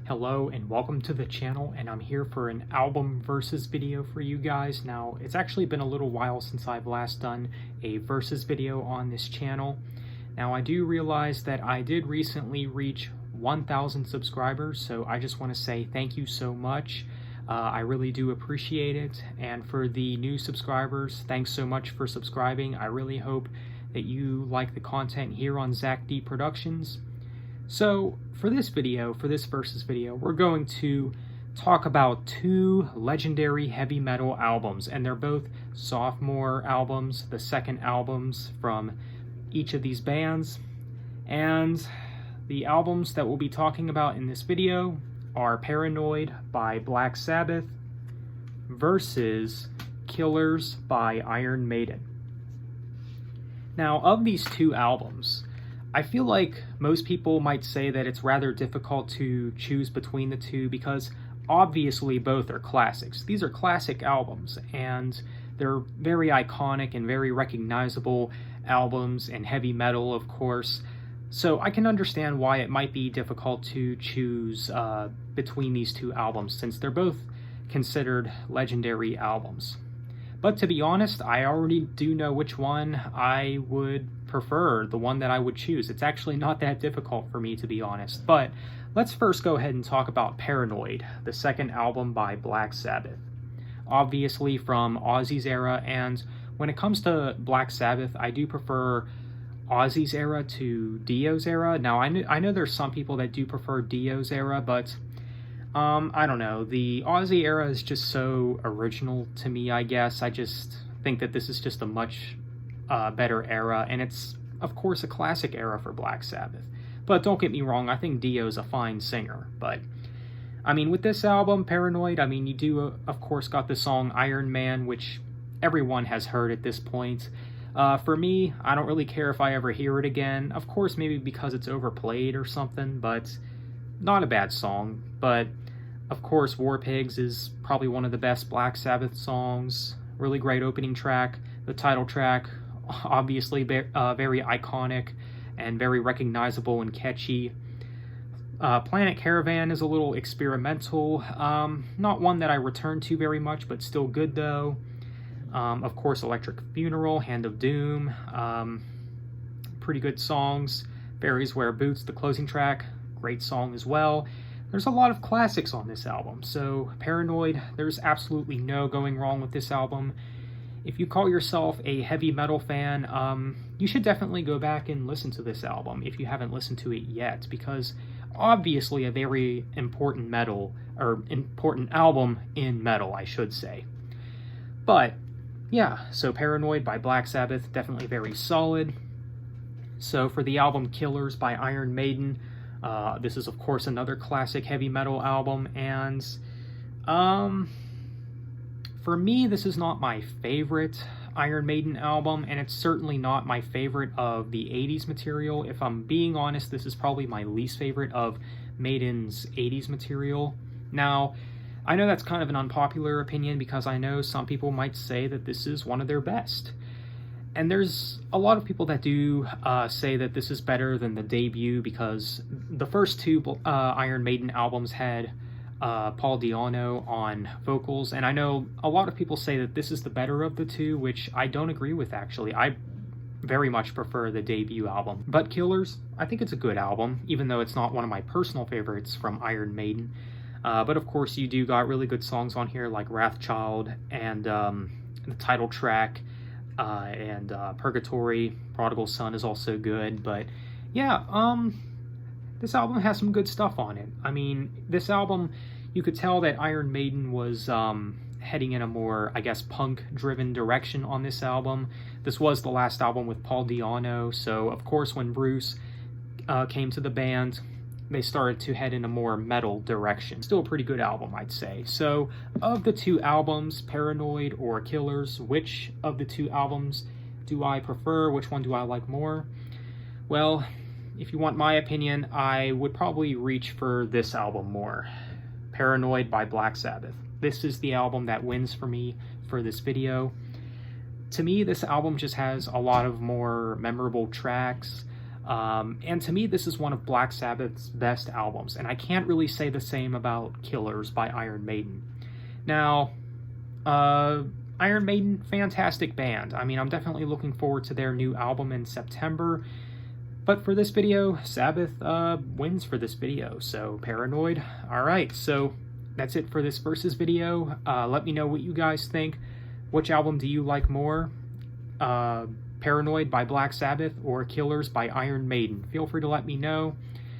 Hello and welcome to the channel, and I'm here for an album versus video for you guys. Now, it's actually been a little while since I've last done a versus video on this channel. Now, I do realize that I did recently reach 1,000 subscribers, so I just want to say thank you so much. I really do appreciate it, and for the new subscribers, thanks so much for subscribing. I really hope that you like the content here on Zach D Productions. So for this versus video, we're going to talk about two legendary heavy metal albums, and they're both sophomore albums, the second albums from each of these bands. And the albums that we'll be talking about in this video are Paranoid by Black Sabbath versus Killers by Iron Maiden. Now, of these two albums, I feel like most people might say that it's rather difficult to choose between the two because obviously both are classics. These are classic albums, and they're very iconic and very recognizable albums in heavy metal, of course. So I can understand why it might be difficult to choose between these two albums, since they're both considered legendary albums. But to be honest, I already do know which one I would prefer, the one that I would choose. It's actually not that difficult for me, to be honest. But let's first go ahead and talk about Paranoid, the second album by Black Sabbath. Obviously from Ozzy's era, and when it comes to Black Sabbath, I do prefer Ozzy's era to Dio's era. Now, I know there's some people that do prefer Dio's era, but I don't know. The Ozzy era is just so original to me, I guess. I just think that this is just a much better era, and it's, of course, a classic era for Black Sabbath. But don't get me wrong, I think Dio's a fine singer. But, I mean, with this album, Paranoid, I mean, you do, of course, got the song Iron Man, which everyone has heard at this point. For me, I don't really care if I ever hear it again. Of course, maybe because it's overplayed or something, but not a bad song. But of course, War Pigs is probably one of the best Black Sabbath songs. Really great opening track. The title track, obviously very iconic and very recognizable and catchy. Planet Caravan is a little experimental. Not one that I return to very much, but still good though. Of course, Electric Funeral, Hand of Doom. Pretty good songs. Fairies Wear Boots, the closing track. Great song as well. There's a lot of classics on this album, so Paranoid, there's absolutely no going wrong with this album. If you call yourself a heavy metal fan, you should definitely go back and listen to this album if you haven't listened to it yet, because obviously a very important album in metal, I should say. But yeah, so Paranoid by Black Sabbath, definitely very solid. So for the album Killers by Iron Maiden, this is, of course, another classic heavy metal album, and for me, this is not my favorite Iron Maiden album, and it's certainly not my favorite of the 80s material. If I'm being honest, this is probably my least favorite of Maiden's 80s material. Now, I know that's kind of an unpopular opinion because I know some people might say that this is one of their best. And there's a lot of people that do say that this is better than the debut because the first two Iron Maiden albums had Paul Di'Anno on vocals, and I know a lot of people say that this is the better of the two, which I don't agree with, actually. I very much prefer the debut album. But Killers, I think it's a good album, even though it's not one of my personal favorites from Iron Maiden. But of course, you do got really good songs on here like Wrathchild and the title track, and Purgatory. Prodigal Son is also good. But yeah, this album has some good stuff on it. I mean, this album, you could tell that Iron Maiden was heading in a more, I guess, punk-driven direction on this album. This was the last album with Paul Di'Anno, so of course when Bruce came to the band, they started to head in a more metal direction. Still a pretty good album, I'd say. So, of the two albums, Paranoid or Killers, which of the two albums do I prefer? Which one do I like more? Well, if you want my opinion, I would probably reach for this album more. Paranoid by Black Sabbath. This is the album that wins for me for this video. To me, this album just has a lot of more memorable tracks. And to me, this is one of Black Sabbath's best albums, and I can't really say the same about Killers by Iron Maiden. Now, Iron Maiden, fantastic band. I mean, I'm definitely looking forward to their new album in September. But for this video, Sabbath wins for this video, so Paranoid. Alright, so that's it for this Versus video. Let me know what you guys think. Which album do you like more? Paranoid by Black Sabbath or Killers by Iron Maiden? Feel free to let me know.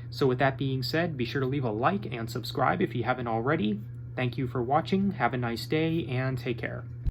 So with that being said, be sure to leave a like and subscribe if you haven't already. Thank you for watching, have a nice day, and take care.